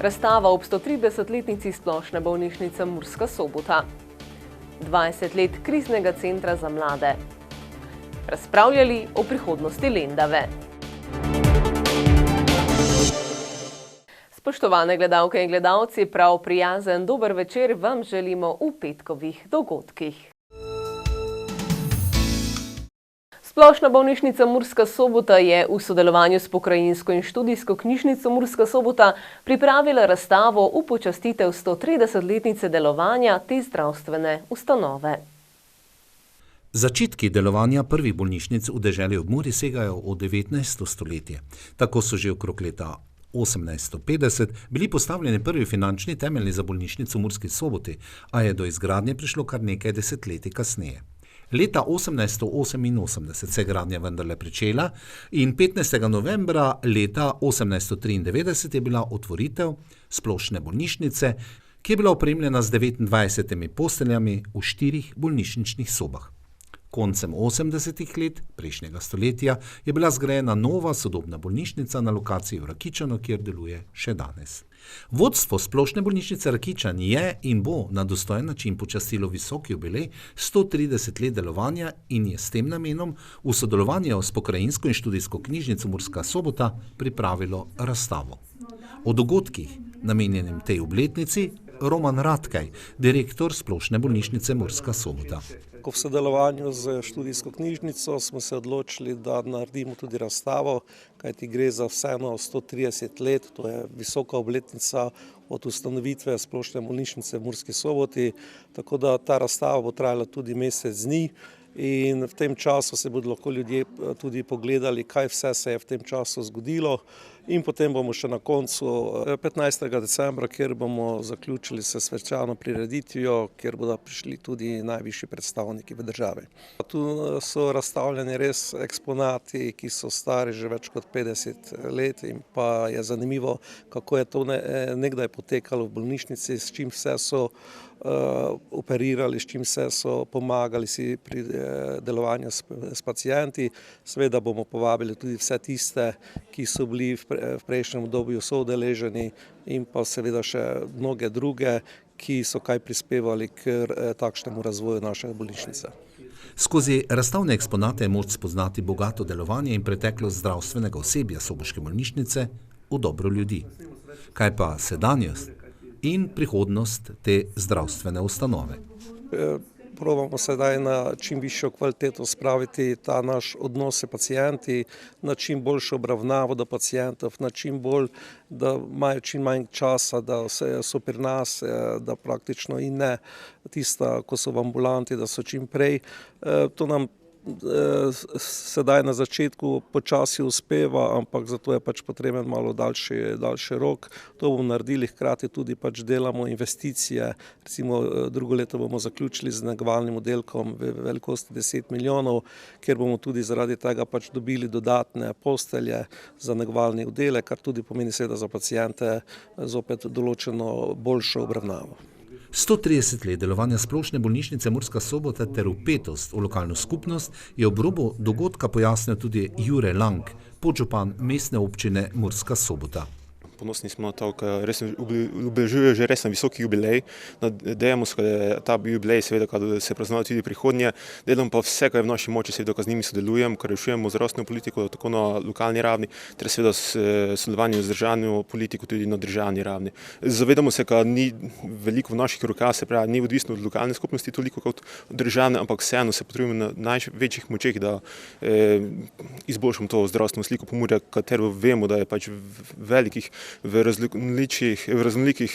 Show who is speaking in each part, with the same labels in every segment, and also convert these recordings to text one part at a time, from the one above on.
Speaker 1: Razstava ob 130-letnici Splošne bolnišnice Murska Sobota. 20 let kriznega centra za mlade. Razpravljali o prihodnosti Lendave. Spoštovane gledalke in gledalci, prav prijazen dober večer vam želimo v petkovih dogodkih. Splošna bolnišnica Murska Sobota je v sodelovanju s Pokrajinsko in študijsko knjižnico Murska Sobota pripravila razstavo v počastitev 130-letnice delovanja te zdravstvene ustanove.
Speaker 2: Začetki delovanja prvih bolnišnic v deželi ob Muri segajo v 19. stoletje. Tako so že okrog leta 1850 bili postavljeni prvi finančni temelji za bolnišnico v Murski Soboti, a je do izgradnje prišlo kar nekaj desetletij kasneje. Leta 1888 se je gradnja vendarle pričela in 15. novembra leta 1893 je bila otvoritev splošne bolnišnice, ki je bila opremljena z 29 posteljami v 4 bolnišničnih sobah. Koncem 80. let prejšnjega stoletja je bila zgrajena nova sodobna bolnišnica na lokaciji v Rakičanu, kjer deluje še danes. Vodstvo Splošne bolnišnice Rakičan je in bo na dostojen način počastilo visoki jubilej 130 let delovanja in je s tem namenom v sodelovanju s Pokrajinsko in študijsko knjižnico Murska Sobota pripravilo razstavo. O dogodkih, namenjenim tej obletnici, Roman Ratkaj, direktor Splošne bolnišnice Murska Sobota.
Speaker 3: V sodelovanju z študijsko knjižnico smo se odločili, da naredimo tudi razstavo, kajti gre za vseeno 130 let, to je visoka obletnica od ustanovitve Splošne bolnišnice v Murski Soboti, tako da ta razstava bo trajala tudi mesec dni. In v tem času se bodo lahko ljudje tudi pogledali, kaj vse se je v tem času zgodilo. In potem bomo še na koncu 15. decembra, kjer bomo zaključili s svečano prireditvijo, kjer bodo prišli tudi najvišji predstavniki v državi. Tu so razstavljeni res eksponati, ki so stari že več kot 50 let in pa je zanimivo, kako je to nekdaj potekalo v bolnišnici, s čim vse so operirali, s čim vse so pomagali si pri delovanju s pacienti. Seveda bomo povabili tudi vse tiste, ki so bili v prejšnjem obdobju soudeleženi in pa seveda še mnoge druge, ki so kaj prispevali k takšnemu razvoju naše bolnišnice.
Speaker 2: Skozi razstavne eksponate je moč spoznati bogato delovanje in preteklost zdravstvenega osebja soboške bolnišnice v dobro ljudi. Kaj pa sedanjost in prihodnost te zdravstvene ustanove?
Speaker 3: Probamo sedaj na čim višjo kvaliteto spraviti ta naš odnos s pacienti, na čim boljšo obravnavo do pacientov, na čim bolj, da imajo čim manj časa, da so pri nas, da praktično in ne tista, ko so v ambulanti, da so čim prej. To nam sedaj na začetku počasi uspeva, ampak zato je pač potreben malo daljši rok. To bomo naredili, hkrati tudi pač delamo investicije. Recimo drugo leto bomo zaključili z negovalnim oddelkom v velikosti 10 milijonov, kjer bomo tudi zaradi tega pač dobili dodatne postelje za negovalni oddelek, kar tudi pomeni seveda za paciente zopet določeno boljšo obravnavo.
Speaker 2: 130 let delovanja Splošne bolnišnice Murska Sobota ter vpetost v lokalno skupnost je ob robu dogodka pojasnil tudi Jure Lang, podžupan mestne občine Murska Sobota.
Speaker 4: Ponosni smo na to, ker obeležuje že res visoki jubilej. Nadejamo se, da je ta jubilej seveda, da se praznuje tudi prihodnje. Delamo pa vse, kar je v naši moči, seveda, da z njimi sodelujemo, ker rešujemo zdravstveno politiko tako na lokalni ravni, ter seveda s sodelovanjem z državno politiko tudi na državni ravni. Zavedamo se, da ni veliko v naših rokah, se pravi, ni odvisno od lokalne skupnosti toliko kot državne, ampak vseeno se potrebujemo na največjih močeh, da izboljšamo to zdravstveno sliko Pomurja, katero vemo, da je pač velikih v raznolikih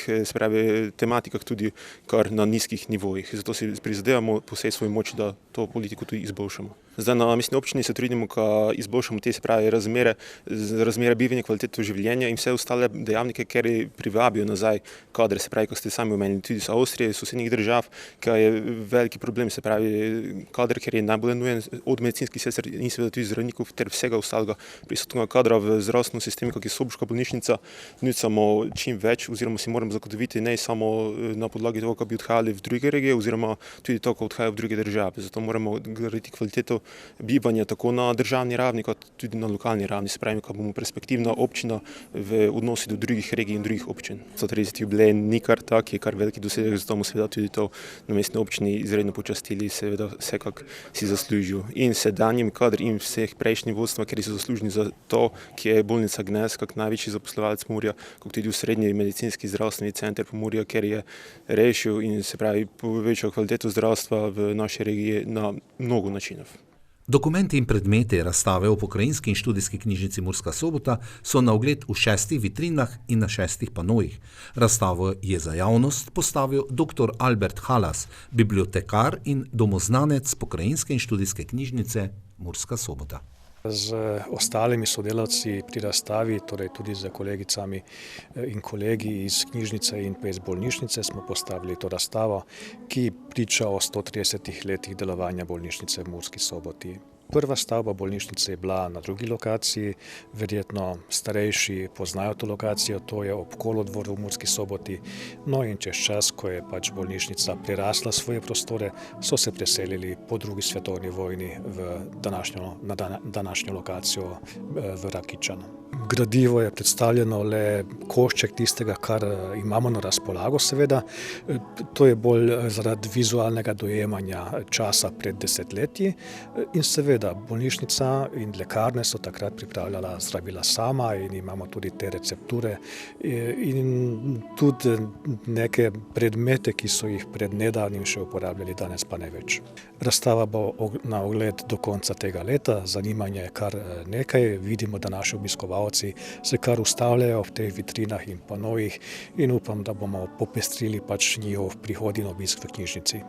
Speaker 4: tematikah tudi kar na nizkih nivojih. Zato si prizadevamo po vsej svoji moči, da to politiko tudi izboljšamo. Zdaj na mestni občini se trudimo, da izboljšamo te razmere bivanja, kvaliteto življenja in vse ostale dejavnike, ker privabijo nazaj kadre, se pravi, ko ste sami omenili, tudi iz Avstrije, iz sosednjih držav, ker je veliki problem, se pravi, kader, ker je najbolj nujen od medicinskih sester in seveda tudi zdravnikov ter vsega ostalega prisotnega kadra v zdravstvenem sistemu, kot je soboška bolnišnica, nucamo čim več, oziroma si moramo zagotoviti ne samo na podlagi toho, kako bi odhajali v druge regije, oziroma tudi to, kako odhajajo v druge države. Zato moramo graditi kvaliteto bivanja tako na državni ravni, kot tudi na lokalni ravni, se pravi, kako bomo perspektivna občina v odnosi do drugih regij in drugih občin. 130 jubilej ni kar tak, je kar veliki dosežek, zato bomo seveda tudi to na mestni občini izredno počastili, seveda vsekak si zaslužijo. In sedanjim kadr in vseh prejšnjih vodstva, ker so zaslužni za to, ki je bolnica Gnez, kak največji zaposlovalec Pomurja, kot tudi v srednji medicinski zdravstveni center Pomurja, ker je rešil in se pravi povečal kvaliteto zdravstva v naši regiji na mnogo načinov.
Speaker 2: Dokumenti in predmeti razstave o pokrajinski in študijski knjižnici Murska Sobota so na ogled v 6 vitrinah in na 6 panojih. Razstavo je za javnost postavil dr. Albert Halas, bibliotekar in domoznanec pokrajinske in študijske knjižnice Murska Sobota.
Speaker 5: Z ostalimi sodelavci pri razstavi, torej tudi z kolegicami in kolegi iz knjižnice in pa iz bolnišnice, smo postavili to razstavo, ki priča o 130 letih delovanja bolnišnice v Murski Soboti. Prva stavba bolnišnice je bila na drugi lokaciji, verjetno starejši poznajo to lokacijo, to je ob kolodvoru v Murski Soboti. No in čez čas, ko je pač bolnišnica prerasla svoje prostore, so se preselili po drugi svetovni vojni na današnjo lokacijo v Rakičan. Gradivo je predstavljeno le košček tistega, kar imamo na razpolago, seveda. To je bolj zaradi vizualnega dojemanja časa pred desetletji in seveda bolnišnica in lekarne so takrat pripravljala zdravila sama in imamo tudi te recepture in tudi neke predmete, ki so jih pred nedavnim še uporabljali, danes pa ne več. Razstava bo na ogled do konca tega leta, zanimanje je kar nekaj, vidimo, da naši obiskovalci se kar ustavljajo v teh vitrinah in panojih in upam, da bomo popestrili pač njihov prihod in obisk v knjižnici.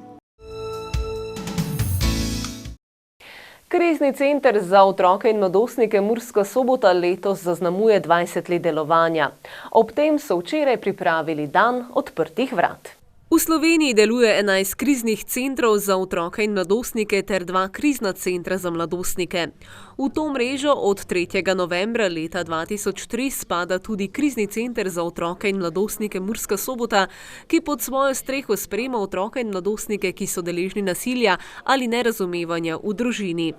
Speaker 1: Krizni center za otroke in mladostnike Murska Sobota letos zaznamuje 20 let delovanja. Ob tem so včeraj pripravili dan odprtih vrat. V Sloveniji deluje 11 kriznih centrov za otroke in mladostnike ter 2 krizna centra za mladostnike. V to mrežo od 3. novembra leta 2003 spada tudi krizni center za otroke in mladostnike Murska Sobota, ki pod svojo streho sprejema otroke in mladostnike, ki so deležni nasilja ali nerazumevanja v družini.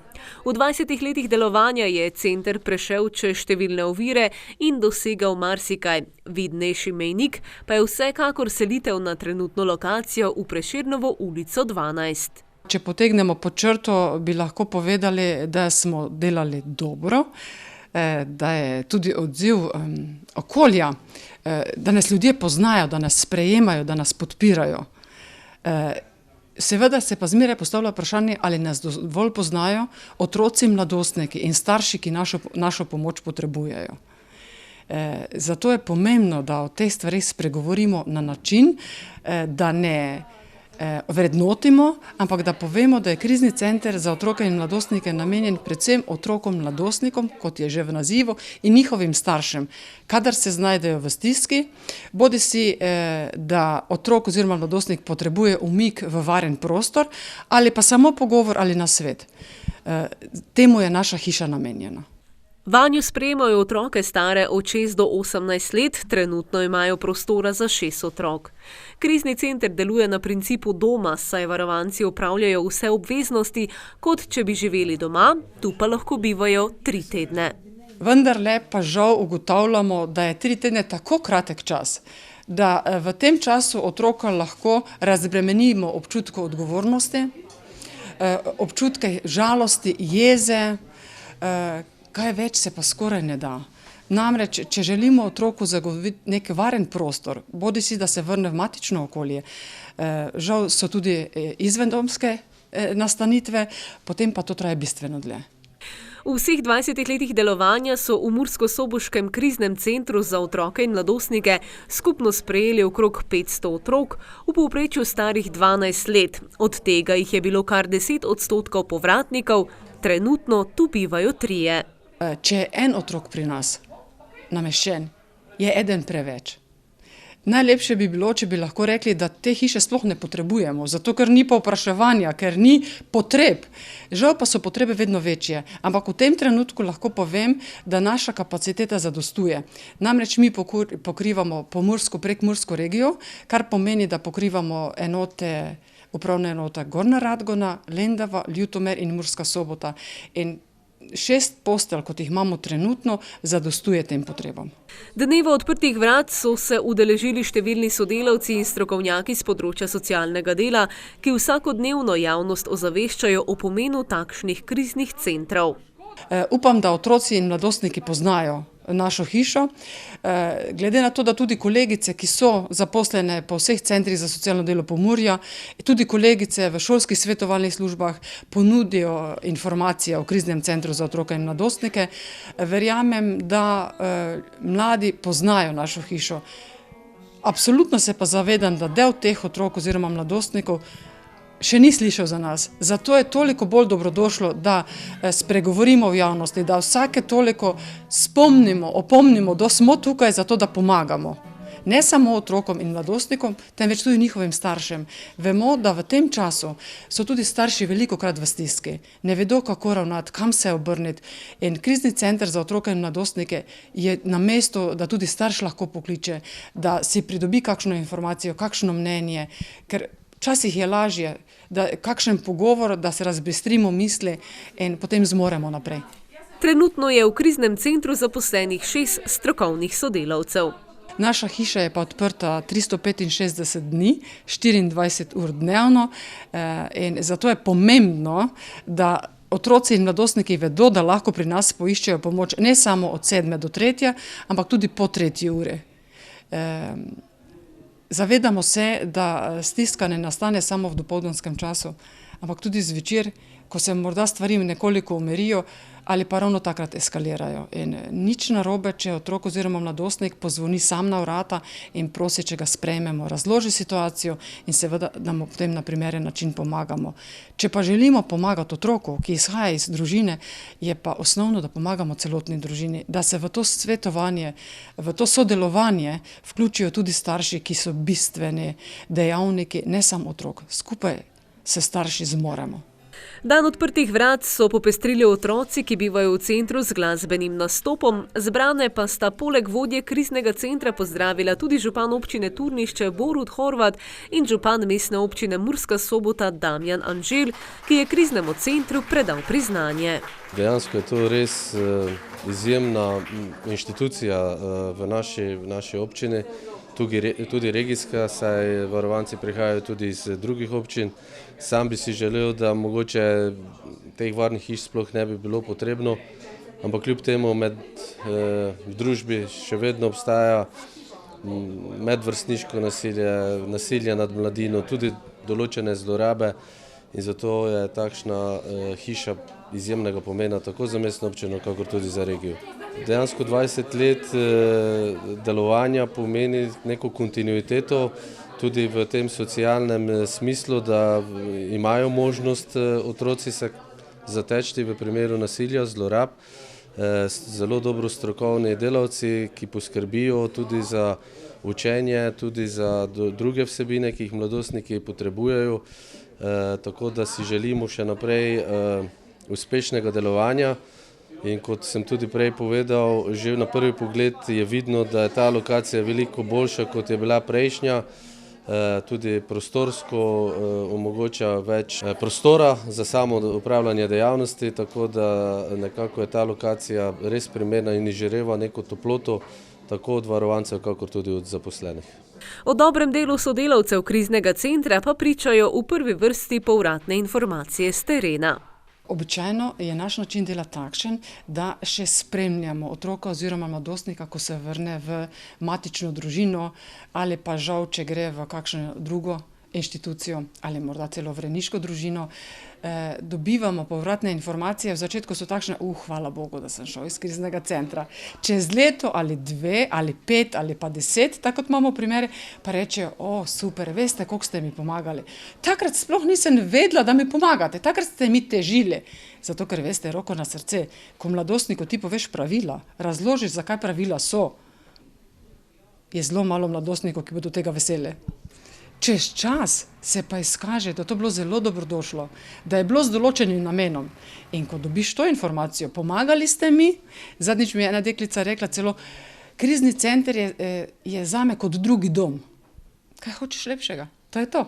Speaker 1: V 20 letih delovanja je center prešel čez številne ovire in dosegal marsikaj. Vidnejši mejnik pa je vsekakor selitev na trenutno lokacijo v Prešernovo ulico 12.
Speaker 6: Če potegnemo pod črto, bi lahko povedali, da smo delali dobro, da je tudi odziv okolja, da nas ljudje poznajo, da nas sprejemajo, da nas podpirajo. Seveda se pa zmeraj postavlja vprašanje, ali nas dovolj poznajo otroci, mladostniki in starši, ki našo pomoč potrebujejo. Zato je pomembno, da o teh stvarih spregovorimo na način, da ne vrednotimo, ampak da povemo, da je krizni center za otroke in mladostnike namenjen predvsem otrokom in mladostnikom, kot je že v nazivu, in njihovim staršem, kadar se znajdejo v stiski, bodisi da otrok oziroma mladostnik potrebuje umik v varen prostor ali pa samo pogovor ali nasvet. Temu je naša hiša namenjena.
Speaker 1: Vanju sprejemajo otroke stare od 6 do 18 let, trenutno imajo prostora za 6 otrok. Krizni center deluje na principu doma, saj varovanci opravljajo vse obveznosti, kot če bi živeli doma, tu pa lahko bivajo 3 tedne.
Speaker 6: Vendarle pa žal ugotavljamo, da je 3 tedne tako kratek čas, da v tem času otroka lahko razbremenimo občutku odgovornosti, občutke žalosti, jeze, kaj več se pa skoraj ne da. Namreč, če želimo otroku zagotoviti nek varen prostor, bodisi da se vrne v matično okolje, žal so tudi izvendomske nastanitve, potem pa to traja bistveno dlje.
Speaker 1: V vseh 20 letih delovanja so v Mursko-Soboškem kriznem centru za otroke in mladostnike skupno sprejeli okrog 500 otrok, v povprečju starih 12 let. Od tega jih je bilo kar 10% povratnikov, trenutno tu bivajo 3.
Speaker 6: Če je en otrok pri nas nameščen, je eden preveč. Najlepše bi bilo, če bi lahko rekli, da te hiše sploh ne potrebujemo, zato ker ni povpraševanja, ker ni potreb. Žal pa so potrebe vedno večje, ampak v tem trenutku lahko povem, da naša kapaciteta zadostuje. Namreč mi pokrivamo prekmursko regijo, kar pomeni, da pokrivamo upravne enote Gornja Radgona, Lendava, Ljutomer in Murska Sobota. In 6 postelj, kot jih imamo trenutno, zadostuje tem potrebam.
Speaker 1: Dneva odprtih vrat so se udeležili številni sodelavci in strokovnjaki z področja socialnega dela, ki vsakodnevno javnost ozaveščajo o pomenu takšnih kriznih centrov.
Speaker 6: Upam, da otroci in mladostniki poznajo našo hišo. Glede na to, da tudi kolegice, ki so zaposlene po vseh centrih za socialno delo Pomurja, tudi kolegice v šolskih svetovalnih službah ponudijo informacije o kriznem centru za otroke in mladostnike, verjamem, da mladi poznajo našo hišo. Absolutno se pa zavedam, da del teh otrok oziroma mladostnikov še ni slišal za nas. Zato je toliko bolj dobrodošlo, da spregovorimo v javnosti, da vsake toliko opomnimo, da smo tukaj zato, da pomagamo. Ne samo otrokom in mladostnikom, temveč tudi njihovim staršem. Vemo, da v tem času so tudi starši velikokrat v stiski. Ne vedo, kako ravnati, kam se obrniti. In krizni center za otroke in mladostnike je na mestu, da tudi starš lahko pokliče, da si pridobi kakšno informacijo, kakšno mnenje, ker včasih je lažje, da kakšen pogovor, da se razbistrimo misli in potem zmoremo naprej.
Speaker 1: Trenutno je v kriznem centru zaposlenih 6 strokovnih sodelavcev.
Speaker 6: Naša hiša je pa odprta 365 dni, 24 ur dnevno in zato je pomembno, da otroci in mladostniki vedo, da lahko pri nas poiščejo pomoč ne samo od 7 do 3, ampak tudi po 3 uri. Zavedamo se, da stiska ne nastane samo v dopoldanskem času, ampak tudi zvečer, ko se morda stvari nekoliko umirijo ali pa ravno takrat eskalirajo. In nič narobe, če otrok oziroma mladostnik pozvoni sam na vrata in prosi, če ga sprejmemo, razloži situacijo in seveda, da mu potem na primeren način pomagamo. Če pa želimo pomagati otroku, ki izhaja iz družine, je pa osnovno, da pomagamo celotni družini, da se v to svetovanje, v to sodelovanje vključijo tudi starši, ki so bistveni dejavniki, ne samo otrok. Skupaj se starši zmoremo.
Speaker 1: Dan odprtih vrat so popestrili otroci, ki bivajo v centru z glasbenim nastopom, zbrane pa sta poleg vodje kriznega centra pozdravila tudi župan občine Turnišče Borut Horvat in župan mestne občine Murska Sobota Damjan Anžel, ki je kriznemu centru predal priznanje.
Speaker 7: Dejansko je to res izjemna inštitucija v naši občini, tudi regijska, saj varovanci prihajajo tudi iz drugih občin. Sam bi si želel, da mogoče teh varnih hiš sploh ne bi bilo potrebno, ampak kljub temu v družbi še vedno obstaja medvrstniško nasilje nad mladino, tudi določene zlorabe in zato je takšna hiša izjemnega pomena tako za mestno občino, kakor tudi za regijo. Dejansko 20 let delovanja pomeni neko kontinuiteto, tudi v tem socialnem smislu, da imajo možnost otroci se zateči v primeru nasilja, zlorab. Zelo dobro strokovni delavci, ki poskrbijo tudi za učenje, tudi za druge vsebine, ki jih mladostniki potrebujejo. Tako da si želimo še naprej uspešnega delovanja. In kot sem tudi prej povedal, že na prvi pogled je vidno, da je ta lokacija veliko boljša, kot je bila prejšnja. Tudi prostorsko omogoča več prostora za samo upravljanje dejavnosti, tako da nekako je ta lokacija res primerna in izžareva neko toploto, tako od varovancev, kakor tudi od zaposlenih.
Speaker 1: O dobrem delu sodelavcev kriznega centra pa pričajo v prvi vrsti povratne informacije s terena.
Speaker 6: Običajno je naš način dela takšen, da še spremljamo otroka oziroma mladostnika, ko se vrne v matično družino ali pa žal, če gre v kakšno drugo inštitucijo ali morda celo v rejniško družino. Dobivamo povratne informacije, v začetku so takšne, hvala Bogu, da sem šel iz kriznega centra. Čez leto ali 2 ali 5 ali pa 10, tako kot imamo primere, pa rečejo, super, veste, koliko ste mi pomagali. Takrat sploh nisem vedela, da mi pomagate, takrat ste mi težili. Zato, ker veste, roko na srce, ko mladostniku ti poveš pravila, razložiš, zakaj pravila so, je zelo malo mladostnikov, ki bodo tega veseli. Čez čas se pa izkaže, da to bilo zelo dobrodošlo, da je bilo z določenim namenom. In ko dobiš to informacijo, pomagali ste mi, zadnjič mi je ena deklica rekla celo, krizni center je zame kot drugi dom. Kaj hočeš lepšega? To je to.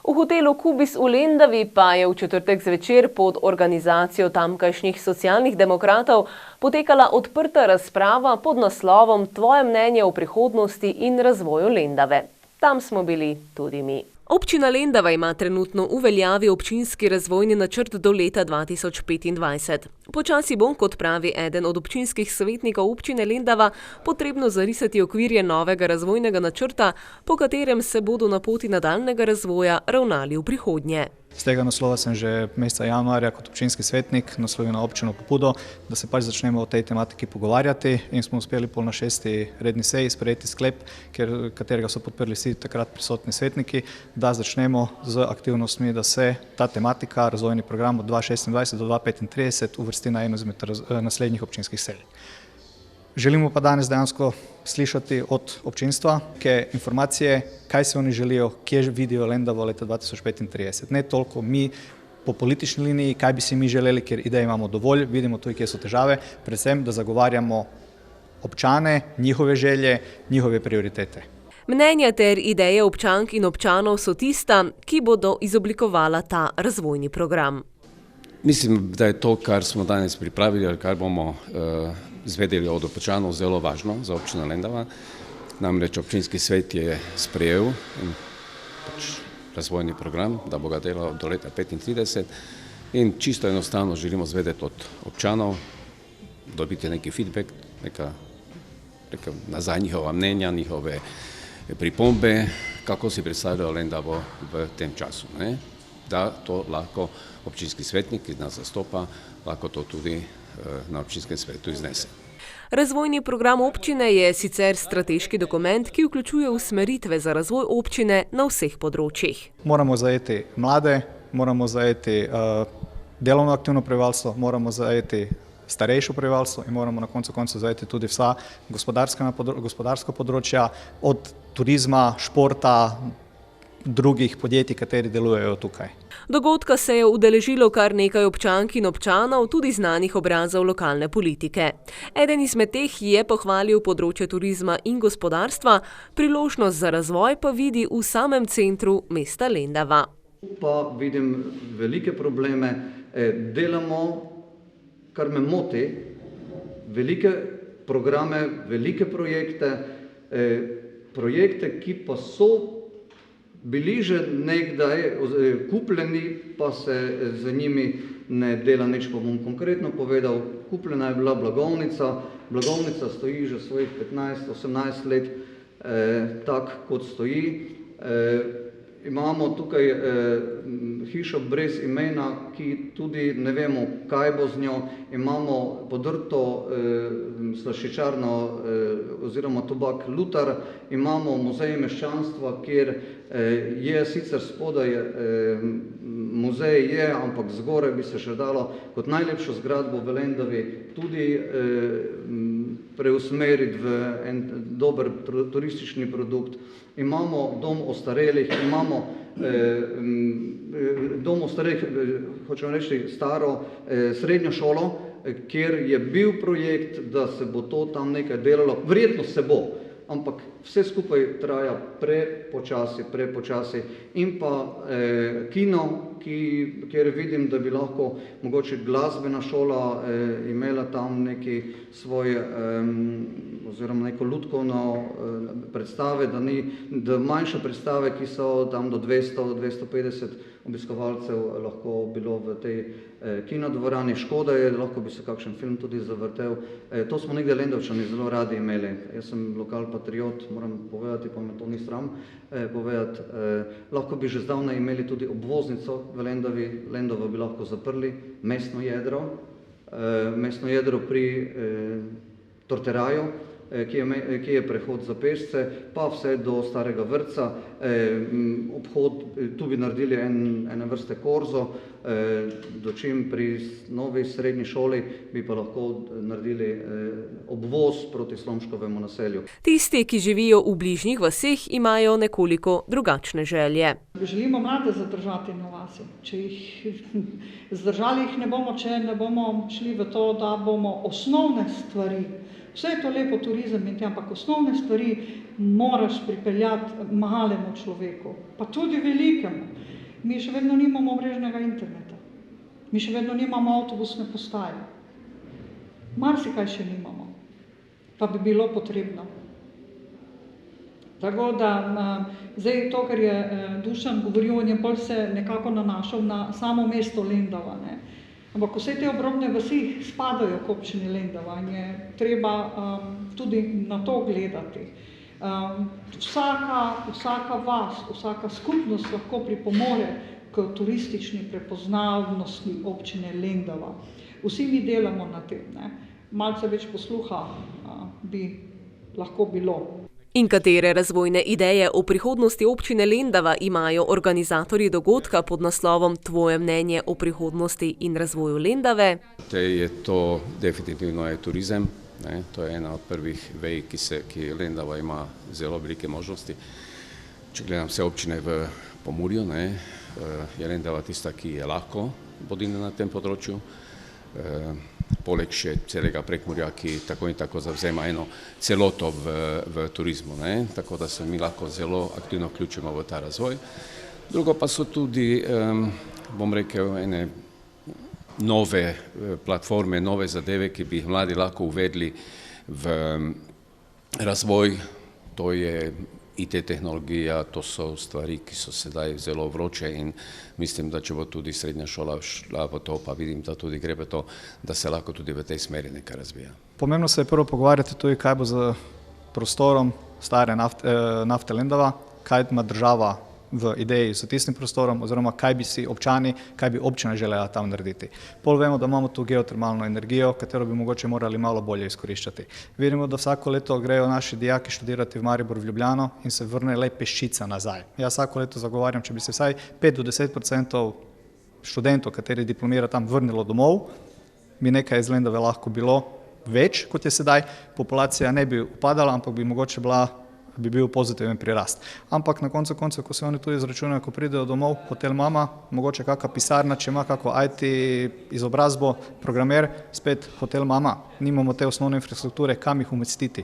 Speaker 1: V hotelu Kubis v Lendavi pa je v četrtek zvečer pod organizacijo tamkajšnjih socialnih demokratov potekala odprta razprava pod naslovom Tvoje mnenje o prihodnosti in razvoju Lendave. Tam smo bili tudi mi. Občina Lendava ima trenutno v veljavi občinski razvojni načrt do leta 2025. Počasi bo, kot pravi eden od občinskih svetnikov občine Lendava, potrebno zarisati okvirje novega razvojnega načrta, po katerem se bodo na poti nadaljnjega razvoja ravnali v prihodnje.
Speaker 8: Z tega naslova sem že meseca januarja kot občinski svetnik naslovil na občino pobudo, da se pač začnemo o tej tematiki pogovarjati in smo uspeli na 6. redni seji sprejeti sklep, katerega so podprli vsi takrat prisotni svetniki, da začnemo z aktivnostmi, da se ta tematika, razvojni program od 2026 do 2035 uvrsti na eno izmed naslednjih občinskih sej. Želimo pa danes dejansko slišati od občinstva neke informacije, kaj se oni želijo, kje vidijo Lendavo leta 2035. Ne toliko mi po politični liniji, kaj bi si mi želeli, ker ideje imamo dovolj, vidimo tudi, kje so težave, predvsem, da zagovarjamo občane, njihove želje, njihove prioritete.
Speaker 1: Mnenja ter ideje občank in občanov so tista, ki bodo izoblikovala ta razvojni program.
Speaker 9: Mislim, da je to, kar smo danes pripravili ali kar bomo izvedeli od občanov, zelo važno za občino Lendava. Namreč občinski svet je sprejel razvojni program, da bo ga delal do leta 2035 in čisto enostavno želimo izvedeti od občanov, dobiti neki feedback, neka nazaj njihova mnenja, njihove pripombe, kako si predstavljajo Lendavo v tem času. Da to lahko občinski svetnik, ki nas zastopa, lahko to tudi na občinskem svetu iznese.
Speaker 1: Razvojni program občine je sicer strateški dokument, ki vključuje usmeritve za razvoj občine na vseh področjih.
Speaker 8: Moramo zajeti mlade, moramo zajeti delovno aktivno prebivalstvo, moramo zajeti starejše prebivalstvo in moramo na koncu zajeti tudi vsa gospodarska področja, od turizma, športa, drugih podjetij, kateri delujejo tukaj.
Speaker 1: Dogodka se je udeležilo kar nekaj občank in občanov, tudi znanih obrazov lokalne politike. Eden izmed teh je pohvalil področje turizma in gospodarstva, priložnost za razvoj pa vidi v samem centru mesta Lendava.
Speaker 10: Pa vidim velike probleme, delamo, kar me moti, velike programe, velike projekte, ki pa so bili že nekdaj kupljeni, pa se z njimi ne dela nič. Pa bom konkretno povedal, kupljena je bila blagovnica stoji že svojih 15-18 let, tak kot stoji. Imamo tukaj hišo brez imena, ki tudi ne vemo, kaj bo z njo. Imamo podrto slaščičarno oziroma tobak Lutar, imamo muzej meščanstva, kjer je sicer spodaj muzej je, ampak zgoraj bi se še dalo kot najlepšo zgradbo v Lendavi tudi preusmeriti v en dober turistični produkt. Imamo dom ostarelih, imamo dom ostarelih, hočem reči, staro srednjo šolo, kjer je bil projekt, da se bo to tam nekaj delalo. Verjetno se bo, ampak vse skupaj traja prepočasi. In pa kino, kjer vidim, da bi lahko mogoče glasbena šola imela tam neki svoj oziroma neko lutkovno predstave, da manjše predstave, ki so tam do 200-250 obiskovalcev lahko bilo v tej kinodvorani. Škoda je, lahko bi se kakšen film tudi zavrtel. To smo nekdaj Lendavčani zelo radi imeli. Jaz sem lokal patriot, moram povedati, pa me to ni sram povedati. Lahko bi že zdavnaj imeli tudi obvoznico v Lendavi. Lendavo bi lahko zaprli, mestno jedro pri Torteraju, kje je prehod za pešce, pa vse do starega vrtca. Obhod, tu bi naredili ene vrste korzo, dočim pri novi srednji šoli bi pa lahko naredili obvoz proti Slomškovemu naselju.
Speaker 1: Tisti, ki živijo v bližnjih vaseh, imajo nekoliko drugačne želje.
Speaker 11: Želimo mlade zadržati na vasi. Če jih zdržali jih ne bomo, če ne bomo šli v to, da bomo osnovne stvari, vse je to lepo turizem in te, ampak osnovne stvari moraš pripeljati malemu človeku, pa tudi velikemu. Mi še vedno nimamo mrežnega interneta, mi še vedno nimamo avtobusne postaje. Marsikaj še nimamo, pa bi bilo potrebno. Tako da, zdaj to, kar je Dušan govoril, on je bolj se nekako nanašal na samo mesto Lendava, ne. Ampak vse te obrobne vasi spadajo k občini Lendava in je treba tudi na to gledati. Vsaka vas, vsaka skupnost lahko pripomore k turistični prepoznavnosti občine Lendava. Vsi mi delamo na tem, ne. Malce več posluha bi lahko bilo.
Speaker 1: In katere razvojne ideje o prihodnosti občine Lendava imajo organizatorji dogodka pod naslovom Tvoje mnenje o prihodnosti in razvoju Lendave?
Speaker 9: Je to definitivno je turizem, ne? To je ena od prvih vej, ki Lendava ima zelo velike možnosti. Če gledam vse občine v Pomurju, ne, je Lendava tista, ki je lahko vodilna na tem področju. Poleg še celega Prekmurja, ki tako in tako zavzema eno celoto v turizmu, ne? Tako da se mi lahko zelo aktivno vključimo v ta razvoj. Drugo pa so tudi, bom rekel, ene nove platforme, nove zadeve, ki bi jih mladi lahko uvedli v razvoj. To je IT tehnologija, to so stvari, ki so sedaj zelo vroče in mislim, da če bo tudi srednja šola šla v to, pa vidim, da tudi gre v to, da se lahko tudi v tej smeri nekaj razvija.
Speaker 8: Pomembno se je prvo pogovarjati tudi, kaj bo z prostorom stare nafte Lendava, kaj ima država v ideji s tistim prostorom, oziroma kaj bi si občani, kaj bi občina želela tam narediti. Pol vemo, da imamo tu geotermalno energijo, katero bi mogoče morali malo bolje izkoriščati. Vidimo, da vsako leto grejo naši dijaki študirati v Maribor, v Ljubljano in se vrne le peščica nazaj. Jaz vsako leto zagovarjam, če bi se vsaj 5 do 10% študentov, kateri diplomira tam, vrnilo domov, bi nekaj iz Lendave lahko bilo več, kot je sedaj. Populacija ne bi upadala, ampak bi mogoče bi bil pozitiven prirast. Ampak na koncu koncev, ko se oni tudi izračunajo, ko pridejo domov, hotel mama, mogoče kakšna pisarna, če ima kakšno IT izobrazbo, programer, spet hotel mama. Nimamo te osnovne infrastrukture, kam jih umestiti.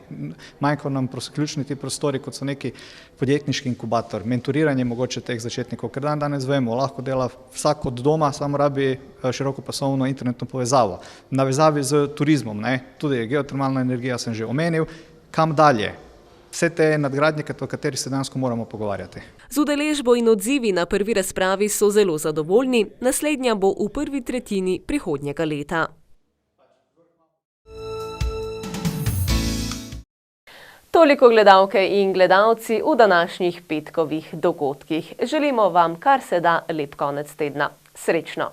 Speaker 8: Manjkajo nam ključni ti prostori, kot so neki podjetniški inkubator, mentoriranje mogoče teh začetnikov, ker danes vemo, lahko dela vsak od doma, samo rabi širokopasovno internetno povezavo. Navezavi z turizmom, ne? Tudi geotermalna energija sem že omenil, kam dalje? Vse te nadgradnje, o katerih se danes moramo pogovarjati.
Speaker 1: Z udeležbo in odzivi na prvi razpravi so zelo zadovoljni, naslednja bo v prvi tretjini prihodnjega leta. Toliko gledalke in gledalci v današnjih petkovih dogodkih. Želimo vam kar se da lep konec tedna. Srečno!